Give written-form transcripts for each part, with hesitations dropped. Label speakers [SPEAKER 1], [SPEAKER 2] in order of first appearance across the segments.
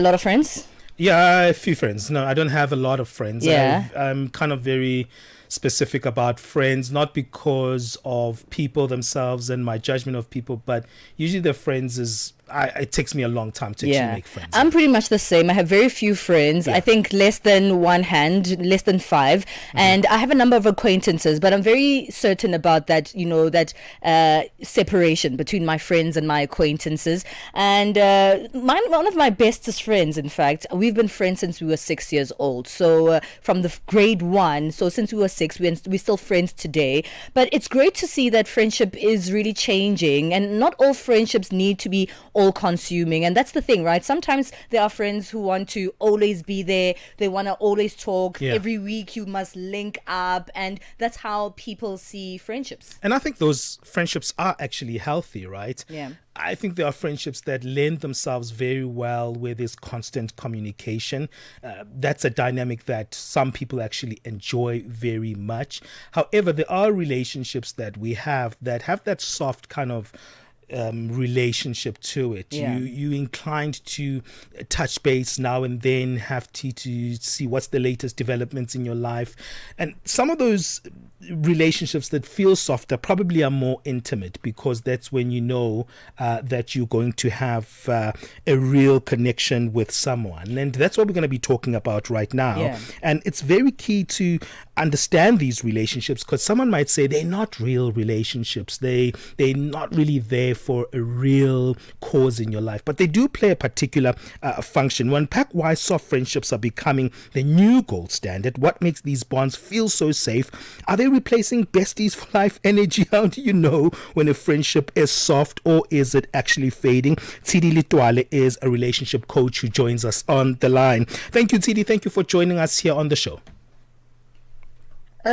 [SPEAKER 1] A lot of friends?
[SPEAKER 2] Yeah, a few friends. No, I don't have a lot of friends.
[SPEAKER 1] Yeah.
[SPEAKER 2] I'm kind of very specific about friends, not because of people themselves and my judgment of people, but usually the friends it takes me a long time to actually
[SPEAKER 1] Yeah,
[SPEAKER 2] make friends.
[SPEAKER 1] I'm
[SPEAKER 2] Yeah.
[SPEAKER 1] pretty much the same. I have very few friends. I
[SPEAKER 2] Yeah.
[SPEAKER 1] think less than one hand, less than five.
[SPEAKER 2] Hmm.
[SPEAKER 1] And I have a number of acquaintances, but I'm very certain about that, that separation between my friends and my acquaintances. And one of my bestest friends, in fact, we've been friends since we were 6 years old. So from the grade one, so since we were six, we're still friends today. But it's great to see that friendship is really changing, and not all friendships need to be all consuming. And that's the thing, right? Sometimes there are friends who want to always be there, they want to always talk
[SPEAKER 2] Yeah.
[SPEAKER 1] every week, you must link up, and that's how people see friendships.
[SPEAKER 2] And I think those friendships are actually healthy, right?
[SPEAKER 1] Yeah.
[SPEAKER 2] I think there are friendships that lend themselves very well where there's constant communication. That's a dynamic that some people actually enjoy very much. However, there are relationships that have that soft kind of relationship to it.
[SPEAKER 1] Yeah.
[SPEAKER 2] You inclined to touch base now and then, have to see what's the latest developments in your life, and some of those relationships that feel softer probably are more intimate because that's when you know that you're going to have a real connection with someone, and that's what we're going to be talking about right now.
[SPEAKER 1] Yeah.
[SPEAKER 2] And it's very key to understand these relationships because someone might say they're not real relationships, they're not really there for a real cause in your life, but they do play a particular function. We'll unpack why soft friendships are becoming the new gold standard. What makes these bonds feel so safe? Are they replacing besties for life energy? How do you know when a friendship is soft, or is it actually fading? Tshidi Lethwane is a relationship coach who joins us on the line. Thank you, Tshidi. Thank you for joining us here on the show.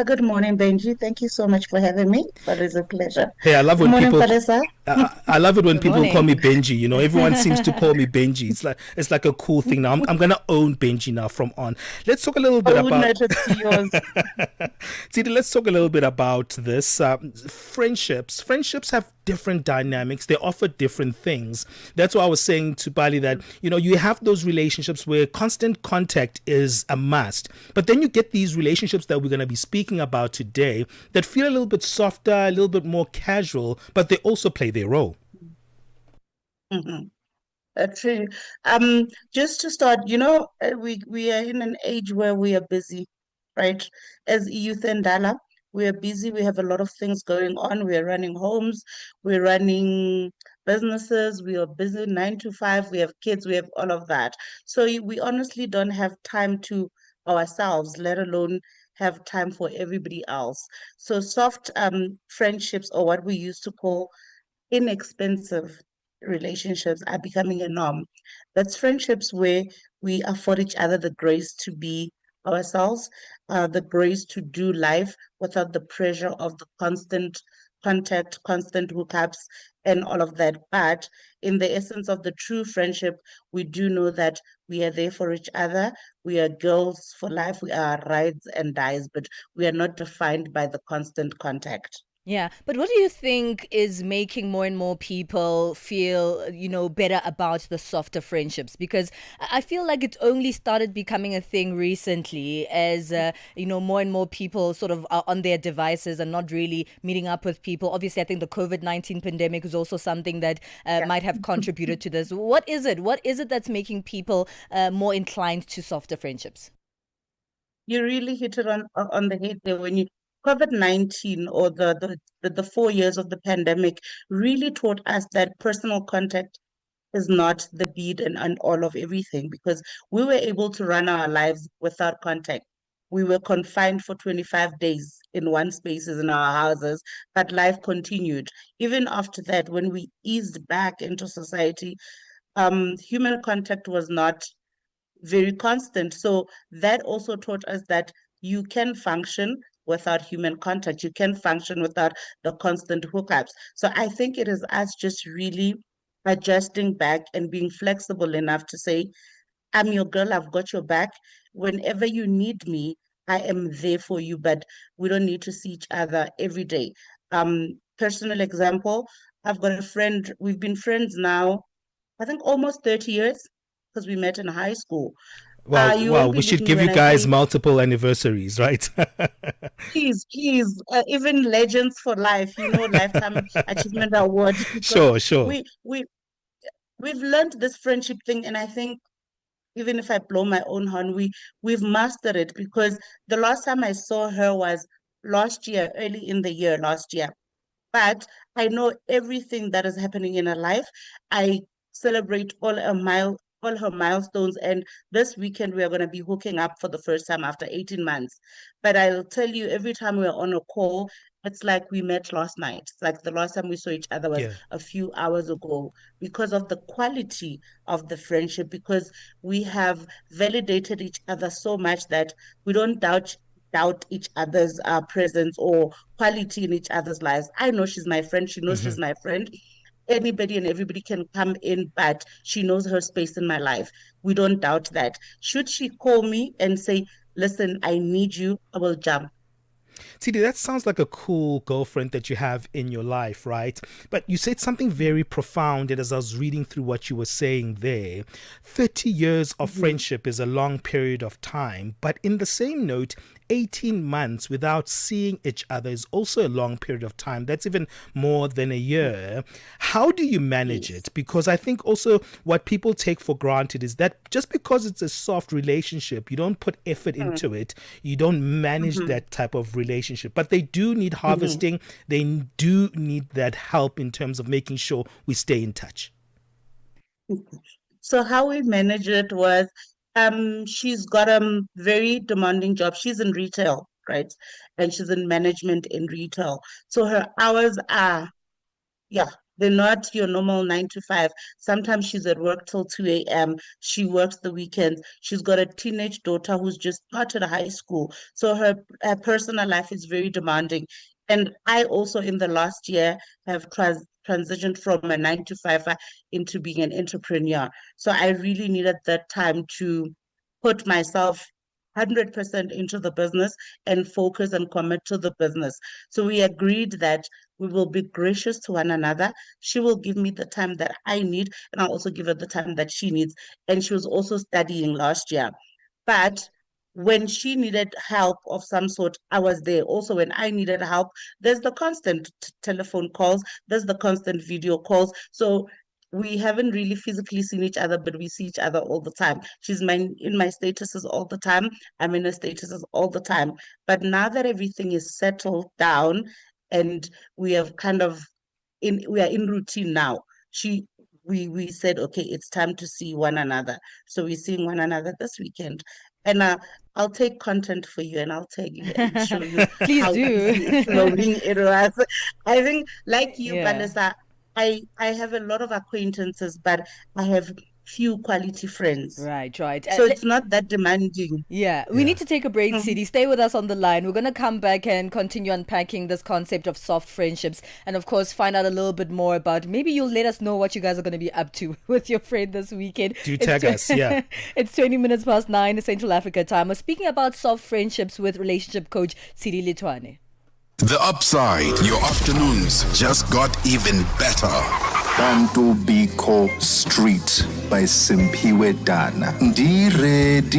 [SPEAKER 3] Good morning, Benji. Thank you so much for having me. That is a pleasure.
[SPEAKER 2] Hey, I love
[SPEAKER 3] Good
[SPEAKER 2] when
[SPEAKER 3] morning,
[SPEAKER 2] people.
[SPEAKER 3] Palesa.
[SPEAKER 2] I love it when
[SPEAKER 1] Good
[SPEAKER 2] people call me
[SPEAKER 1] morning.
[SPEAKER 2] Benji. You know, everyone seems to call me Benji. It's like a cool thing now. I'm gonna own Benji now from on. Let's talk a little bit
[SPEAKER 3] Oh,
[SPEAKER 2] about.
[SPEAKER 3] no, it's yours.
[SPEAKER 2] Titi, let's talk a little bit about this. Friendships. Friendships have different dynamics. They offer different things. That's why I was saying to Bali that, you have those relationships where constant contact is a must. But then you get these relationships that we're going to be speaking about today that feel a little bit softer, a little bit more casual, but they also play their role.
[SPEAKER 3] hmm True. Just to start, we are in an age where we are busy, right? As youth and Dala, we are busy. We have a lot of things going on. We are running homes, we're running businesses. We are busy 9 to 5. We have kids. We have all of that. So we honestly don't have time to ourselves, let alone have time for everybody else. So soft friendships, or what we used to call inexpensive relationships, are becoming a norm. That's friendships where we afford each other the grace to be ourselves, the grace to do life without the pressure of the constant contact, constant hookups, and all of that. But in the essence of the true friendship, we do know that we are there for each other. We are girls for life. We are rides and dies, but we are not defined by the constant contact.
[SPEAKER 1] Yeah, but what do you think is making more and more people feel, better about the softer friendships? Because I feel like it only started becoming a thing recently as, more and more people sort of are on their devices and not really meeting up with people. Obviously, I think the COVID-19 pandemic is also something that
[SPEAKER 3] Yeah.
[SPEAKER 1] might have contributed to this. What is it? What is it that's making people more inclined to softer friendships?
[SPEAKER 3] You really hit it on the head there when you COVID-19, or the 4 years of the pandemic, really taught us that personal contact is not the beat and all of everything, because we were able to run our lives without contact. We were confined for 25 days in one spaces in our houses, but life continued. Even after that, when we eased back into society, human contact was not very constant. So that also taught us that you can function without human contact. You can function without the constant hookups. So I think it is us just really adjusting back and being flexible enough to say, I'm your girl, I've got your back. Whenever you need me, I am there for you, but we don't need to see each other every day. Personal example, I've got a friend, we've been friends now, I think almost 30 years, because we met in high school. You
[SPEAKER 2] Well,
[SPEAKER 3] won't
[SPEAKER 2] we
[SPEAKER 3] believe
[SPEAKER 2] should
[SPEAKER 3] me
[SPEAKER 2] give you
[SPEAKER 3] when I
[SPEAKER 2] guys
[SPEAKER 3] say,
[SPEAKER 2] multiple anniversaries, right?
[SPEAKER 3] please, even Legends for Life, Lifetime Achievement Award, because
[SPEAKER 2] Sure, sure.
[SPEAKER 3] we we we've learned this friendship thing, and I think even if I blow my own horn, we've mastered it, because the last time I saw her was last year, early in the year last year. But I know everything that is happening in her life. I celebrate all her milestones, and this weekend we are going to be hooking up for the first time after 18 months. But I'll tell you, every time we're on a call, it's like we met last night. It's like the last time we saw each other was
[SPEAKER 2] Yeah.
[SPEAKER 3] a few hours ago, because of the quality of the friendship, because we have validated each other so much that we don't doubt each other's presence or quality in each other's lives. I know she's my friend. She knows she's my friend. Anybody and everybody can come in, but she knows her space in my life. We don't doubt that. Should she call me and say, listen, I need you, I will jump.
[SPEAKER 2] Tshidi, that sounds like a cool girlfriend that you have in your life, right? But you said something very profound, and as I was reading through what you were saying there, 30 years of friendship is a long period of time, but in the same note, 18 months without seeing each other is also a long period of time. That's even more than a year. How do you manage
[SPEAKER 3] Yes.
[SPEAKER 2] it? Because I think also what people take for granted is that just because it's a soft relationship, you don't put effort
[SPEAKER 3] Mm-hmm.
[SPEAKER 2] into it, you don't manage
[SPEAKER 3] Mm-hmm.
[SPEAKER 2] that type of relationship. But they do need
[SPEAKER 3] Mm-hmm.
[SPEAKER 2] harvesting, they do need that help in terms of making sure we stay in touch.
[SPEAKER 3] So how we managed it was, she's got a very demanding job. She's in retail, right? And she's in management in retail. So her hours are, yeah, they're not your normal 9 to 5. Sometimes she's at work till 2 a.m. She works the weekends. She's got a teenage daughter who's just started high school. So her personal life is very demanding. And I also, in the last year, have transitioned from a 9 to 5 into being an entrepreneur. So I really needed that time to put myself 100% into the business and focus and commit to the business. So we agreed that we will be gracious to one another. She will give me the time that I need, and I'll also give her the time that she needs. And she was also studying last year. But when she needed help of some sort, I was there. Also, when I needed help, there's the constant telephone calls, there's the constant video calls. So we haven't really physically seen each other, but we see each other all the time. She's in my statuses all the time. I'm in her statuses all the time. But now that everything is settled down and we have kind of we are in routine now. She we said, okay, it's time to see one another. So we're seeing one another this weekend. And I'll take content for you, and I'll tag you and show you
[SPEAKER 1] Please
[SPEAKER 3] how
[SPEAKER 1] do.
[SPEAKER 3] easy flowing it was. I think, like you,
[SPEAKER 1] Yeah.
[SPEAKER 3] Palesa, I have a lot of acquaintances, but I have few quality friends.
[SPEAKER 1] Right, right.
[SPEAKER 3] So it's not that demanding.
[SPEAKER 1] Yeah, we need
[SPEAKER 2] Yeah.
[SPEAKER 1] to take a break,
[SPEAKER 3] Mhm.
[SPEAKER 1] City. Stay with us on the line. We're going to come back and continue unpacking this concept of soft friendships and, of course, find out a little bit more about maybe you'll let us know what you guys are going to be up to with your friend this weekend.
[SPEAKER 2] Do tag us, yeah.
[SPEAKER 1] It's 20 minutes past 9 Central Africa time. We're speaking about soft friendships with relationship coach Tshidi Lethwane.
[SPEAKER 4] The Upside, your afternoons just got even better.
[SPEAKER 5] Bantu Biko Street by Simpiwe Dana. Ndi ready.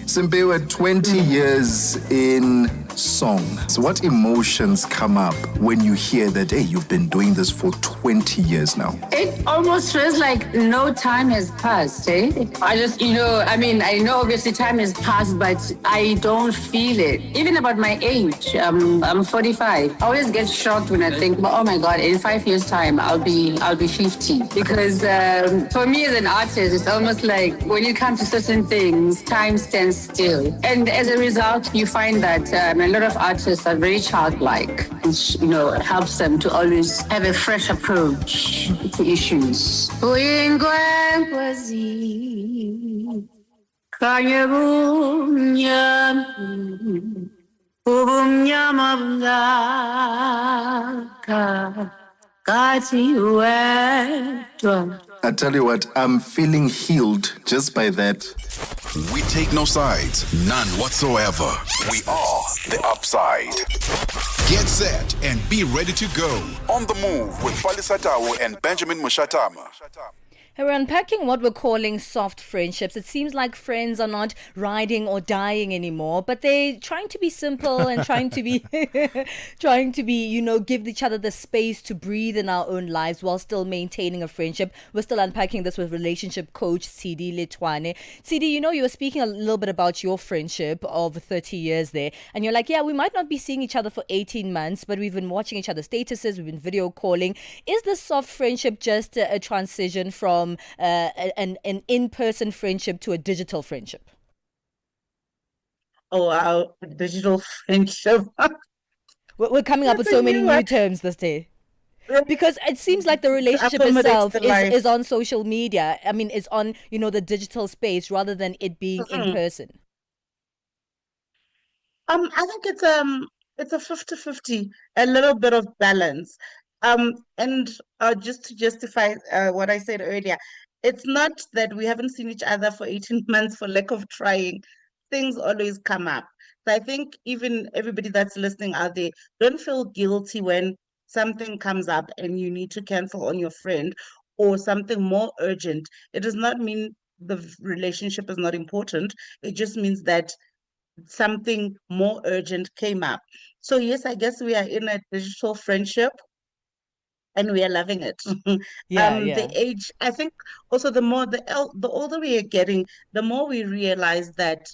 [SPEAKER 5] Simpiwe, 20 years in song. So what emotions come up when you hear that, hey, you've been doing this for 20 years now?
[SPEAKER 6] It almost feels like no time has passed, eh? I just, I know obviously time has passed, but I don't feel it. Even about my age, I'm 45. I always get shocked when I think, oh my God, in 5 years' time, I'll be 50. Because for me as an artist, it's almost like when it comes to certain things, time stands still. And as a result, you find that a lot of artists are very childlike, which, it helps them to always have a fresh approach to issues.
[SPEAKER 5] I tell you what, I'm feeling healed just by that.
[SPEAKER 4] We take no sides, none whatsoever. We are the upside. Get set and be ready to go. On the move with Palesa and Benjamin Moshatama.
[SPEAKER 1] Hey, we're unpacking what we're calling soft friendships. It seems like friends are not riding or dying anymore, but they're trying to be simple and trying to be, give each other the space to breathe in our own lives while still maintaining a friendship. We're still unpacking this with relationship coach Tshidi Lethwane. Tshidi, you were speaking a little bit about your friendship of 30 years there, and you're like, yeah, we might not be seeing each other for 18 months, but we've been watching each other's statuses, we've been video calling. Is this soft friendship just a transition from an in-person friendship to a digital friendship?
[SPEAKER 3] Oh, wow, digital friendship.
[SPEAKER 1] We're coming up with
[SPEAKER 3] That's a
[SPEAKER 1] so many
[SPEAKER 3] new
[SPEAKER 1] new
[SPEAKER 3] one.
[SPEAKER 1] terms this day. Because it seems like the
[SPEAKER 3] To
[SPEAKER 1] relationship
[SPEAKER 3] accommodate
[SPEAKER 1] itself
[SPEAKER 3] the
[SPEAKER 1] is,
[SPEAKER 3] life.
[SPEAKER 1] is on social media. I mean, it's on, the digital space rather than it being in
[SPEAKER 3] Mhm.
[SPEAKER 1] person.
[SPEAKER 3] I think it's a 50-50, a little bit of balance. And just to justify what I said earlier, it's not that we haven't seen each other for 18 months for lack of trying. Things always come up. So I think even everybody that's listening out there, don't feel guilty when something comes up and you need to cancel on your friend or something more urgent. It does not mean the relationship is not important. It just means that something more urgent came up. So yes, I guess we are in a digital friendship and we are loving it.
[SPEAKER 1] Yeah,
[SPEAKER 3] The
[SPEAKER 1] yeah.
[SPEAKER 3] age, I think also the older we are getting, the more we realize that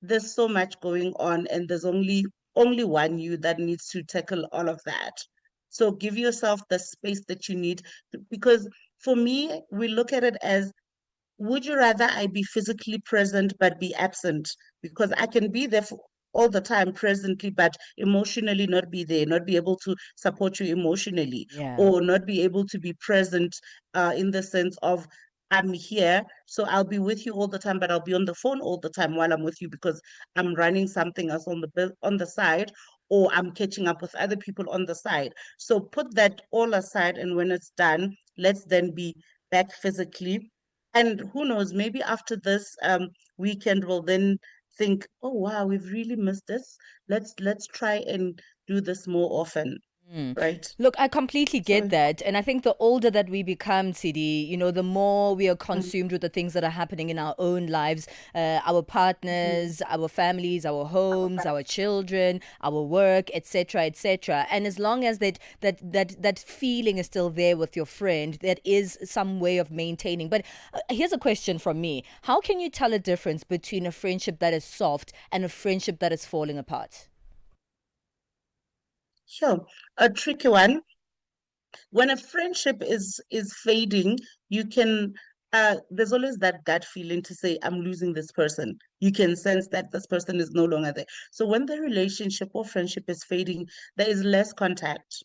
[SPEAKER 3] there's so much going on and there's only one you that needs to tackle all of that. So give yourself the space that you need because for me, we look at it as would you rather I be physically present but be absent? Because I can be there for all the time presently, but emotionally not be there, not be able to support you emotionally,
[SPEAKER 1] Yeah.
[SPEAKER 3] or not be able to be present in the sense of I'm here, so I'll be with you all the time, but I'll be on the phone all the time while I'm with you because I'm running something else on the side, or I'm catching up with other people on the side. So put that all aside, and when it's done, let's then be back physically and who knows, maybe after this weekend, we'll then think, oh wow, we've really missed this. Let's try and do this more often, right?
[SPEAKER 1] Look, I completely get
[SPEAKER 3] So,
[SPEAKER 1] that. And I think the older that we become, CD, the more we are
[SPEAKER 3] mm,
[SPEAKER 1] consumed with the things that are happening in our own lives, our
[SPEAKER 3] mm,
[SPEAKER 1] partners, our families, our homes, our children, our work, etc., etc. And as long as that feeling is still there with your friend, that is some way of maintaining. But here's a question from me. How can you tell a difference between a friendship that is soft and a friendship that is falling apart?
[SPEAKER 3] sure. A tricky one. When a friendship is fading, you can there's always that gut feeling to say, I'm losing this person. You can sense that this person is no longer there. So when the relationship or friendship is fading, there is less contact.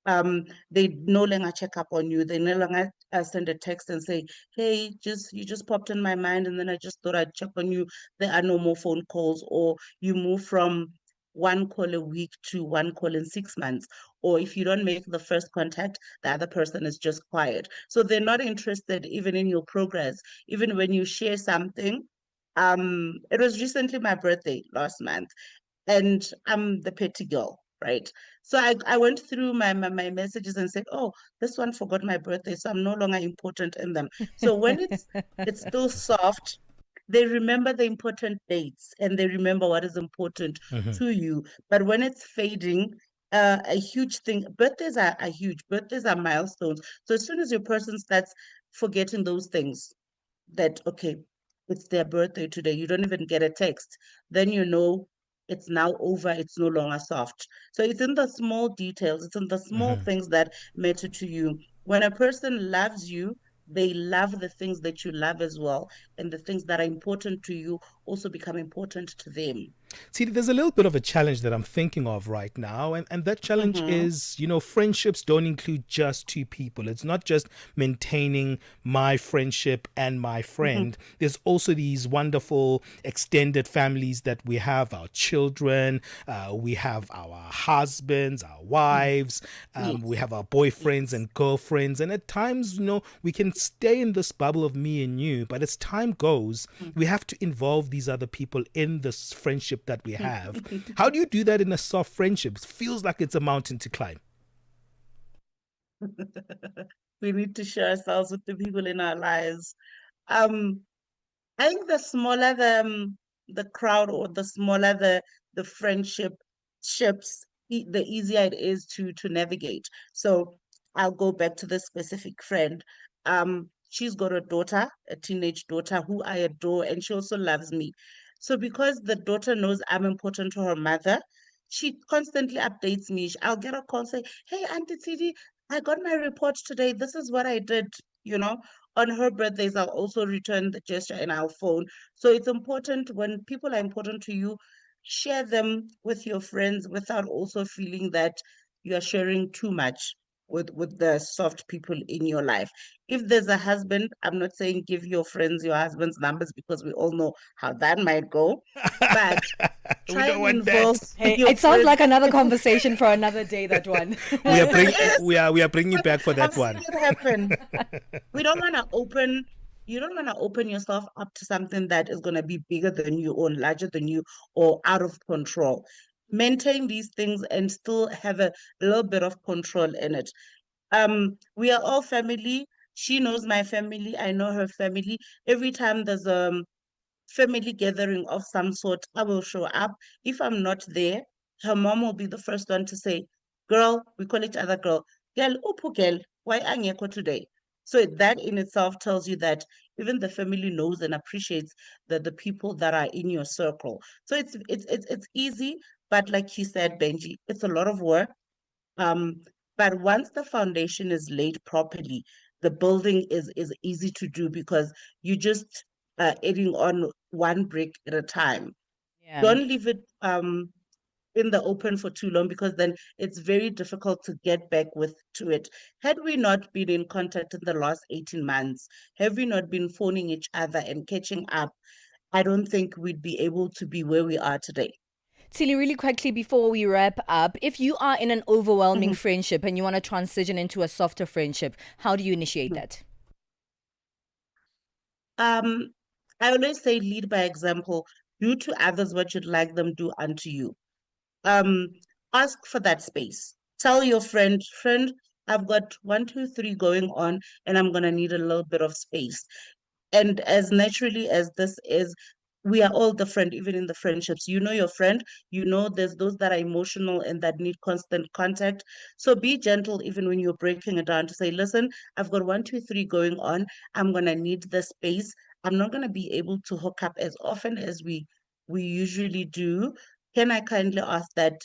[SPEAKER 3] They no longer check up on you. They no longer send a text and say, hey, just you just popped in my mind and then I just thought I'd check on you. There are no more phone calls, or you move from one call a week to one call in 6 months. Or if you don't make the first contact, the other person is just quiet. So they're not interested even in your progress, even when you share something. It was recently my birthday last month and I'm the petty girl, right? So I went through my messages and said, oh, this one forgot my birthday, so I'm no longer important in them. So when it's still soft, they remember the important dates and they remember what is important
[SPEAKER 2] Mhm.
[SPEAKER 3] to you. But when it's fading, a huge thing, birthdays are huge, birthdays are milestones. So as soon as your person starts forgetting those things, that okay, it's their birthday today, you don't even get a text, then you know it's now over, it's no longer soft. So it's in the small details, it's in the small
[SPEAKER 2] Mhm.
[SPEAKER 3] things that matter to you. When a person loves you, they love the things that you love as well, and the things that are important to you also become important to them.
[SPEAKER 2] See, there's a little bit of a challenge that I'm thinking of right now, and that challenge is, friendships don't include just two people. It's not just maintaining my friendship and my friend. There's also these wonderful extended families that we have, our children, we have our husbands, our wives, we have our boyfriends and girlfriends, and at times, we can stay in this bubble of me and you, but as time goes, we have to involve these other people in this friendship that we have. How do you do that in a soft friendship? It feels like it's a mountain to climb.
[SPEAKER 3] We need to share ourselves with the people in our lives. Um, I think the smaller the crowd, or the smaller the friendship ships, the easier it is to navigate. So I'll go back to this specific friend. She's got a daughter, a teenage daughter who I adore, and she also loves me. So because the daughter knows I'm important to her mother, she constantly updates me. I'll get a call, say, "Hey, Auntie Tshidi, I got my report today. This is what I did." You know, on her birthdays, I'll also return the gesture in our phone. So it's important, when people are important to you, share them with your friends without also feeling that you are sharing too much with the soft people in your life. If there's a husband, I'm not saying give your friends your husband's numbers, because we all know how that might go. But
[SPEAKER 2] We
[SPEAKER 3] try
[SPEAKER 2] don't
[SPEAKER 3] and
[SPEAKER 2] want that.
[SPEAKER 3] involve
[SPEAKER 1] Hey,
[SPEAKER 3] your
[SPEAKER 1] it sounds
[SPEAKER 3] friends.
[SPEAKER 1] like another conversation for another day, that one.
[SPEAKER 2] We are bringing you back for that
[SPEAKER 3] I've
[SPEAKER 2] one.
[SPEAKER 3] seen it happen. We don't want to open, you don't want to open yourself up to something that is going to be bigger than you, or larger than you, or out of control. Maintain these things and still have a little bit of control in it. We are all family. She knows my family. I know her family. Every time there's a family gathering of some sort, I will show up. If I'm not there, her mom will be the first one to say, "Girl," we call each other girl, "Girl, upu girl, why angeko today?" So that in itself tells you that even the family knows and appreciates the people that are in your circle. So it's easy, but like you said, Benji, it's a lot of work. Um, but once the foundation is laid properly, the building is easy to do, because you just adding on one brick at a time.
[SPEAKER 1] Yeah.
[SPEAKER 3] Don't leave it in the open for too long, because then it's very difficult to get back with to it. Had we not been in contact in the last 18 months, have we not been phoning each other and catching up, I don't think we'd be able to be where we are today.
[SPEAKER 1] Tilly, really quickly before we wrap up, if you are in an overwhelming
[SPEAKER 3] Mhm,
[SPEAKER 1] friendship and you want to transition into a softer friendship, how do you initiate
[SPEAKER 3] mhm.
[SPEAKER 1] that?
[SPEAKER 3] Um, I always say lead by example. Do to others what you'd like them do unto you. Um, Ask for that space. Tell your friend, I've got one, two, three going on, and I'm gonna need a little bit of space. And as naturally as this is, we are all different, even in the friendships. You know your friend, you know there's those that are emotional and that need constant contact. So be gentle even when you're breaking it down, to say, "Listen, I've got one, two, three going on. I'm gonna need the space. I'm not gonna be able to hook up as often as we usually do. Can I kindly ask that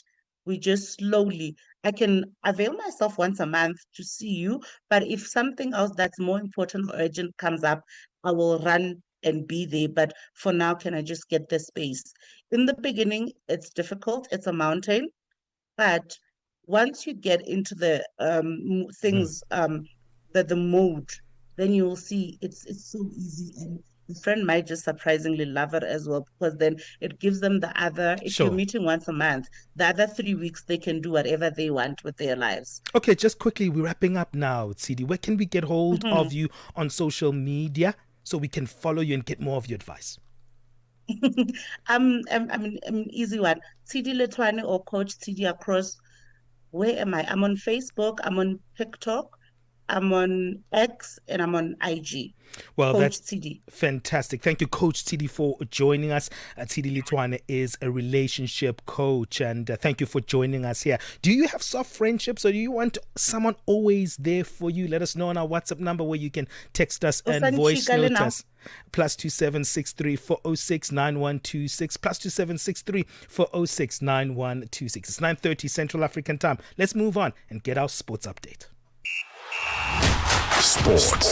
[SPEAKER 3] we just slowly, I can avail myself once a month to see you, but if something else that's more important or urgent comes up, I will run and be there. But for now, can I just get the space?" In the beginning, it's difficult, it's a mountain, but once you get into the things, the mode, then you'll see it's so easy, and the friend might just surprisingly love it as well, because then it gives them the other. If you're
[SPEAKER 2] Sure.
[SPEAKER 3] meeting once a month, the other 3 weeks they can do whatever they want with their lives.
[SPEAKER 2] Okay, just quickly, we're wrapping up now, CD. Where can we get hold of you on social media so we can follow you and get more of your advice?
[SPEAKER 3] I'm an easy one. Tshidi Lethwane or Coach Tshidi across. Where am I? I'm on Facebook, I'm on TikTok, I'm on X, and I'm on IG.
[SPEAKER 2] Well,
[SPEAKER 3] Coach
[SPEAKER 2] that's
[SPEAKER 3] Tshidi.
[SPEAKER 2] fantastic. Thank you, Coach Tshidi, for joining us. Tshidi Lethwane is a relationship coach, and thank you for joining us here. Do you have soft friendships, or do you want someone always there for you? Let us know on our WhatsApp number, where you can text us and voice
[SPEAKER 3] Usanchikale
[SPEAKER 2] note
[SPEAKER 3] now.
[SPEAKER 2] us. +2763 406 9126 +2763 406 9126. It's 9:30 Central African Time. Let's move on and get our sports update.
[SPEAKER 4] Sports.